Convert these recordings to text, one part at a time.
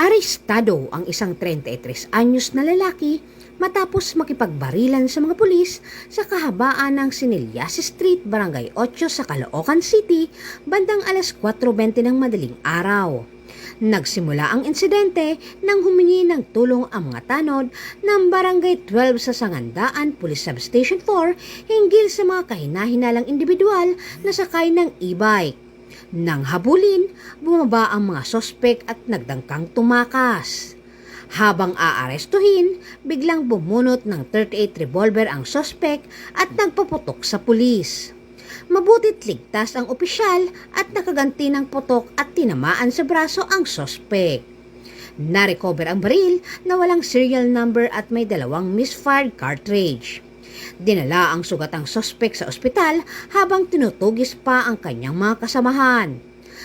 Arestado ang isang 33 anyos na lalaki matapos makipagbarilan sa mga pulis sa kahabaan ng Sinillas Street, Barangay 8 sa Caloocan City, bandang alas 4:20 ng madaling araw. Nagsimula ang insidente nang humingi ng tulong ang mga tanod ng Barangay 12 sa Sangandaan Police Substation 4 hinggil sa mga kahinahinalang individual na sakay ng e-bike. Nang habulin, bumaba ang mga sospek at nagdangkang tumakas. Habang aarestuhin, biglang bumunot ng 38 revolver ang sospek at nagpaputok sa pulis. Mabuti't ligtas ang opisyal at nakaganti ng putok at tinamaan sa braso ang sospek. Narecover ang baril na walang serial number at may 2 misfired cartridge. Dinala ang sugatang sospek sa ospital habang tinutugis pa ang kanyang mga kasamahan.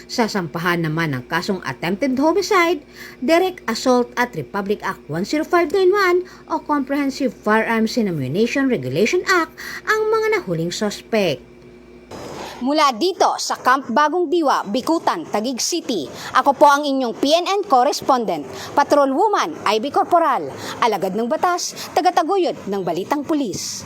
Sasampahan naman ng kasong attempted homicide, direct assault at Republic Act 10591 o Comprehensive Firearms and Ammunition Regulation Act ang mga nahuling sospek. Mula dito sa Camp Bagong Diwa, Bikutan, Taguig City, ako po ang inyong PNN correspondent, Patrolwoman Ivy Corporal, alagad ng batas, tagataguyod ng Balitang Pulis.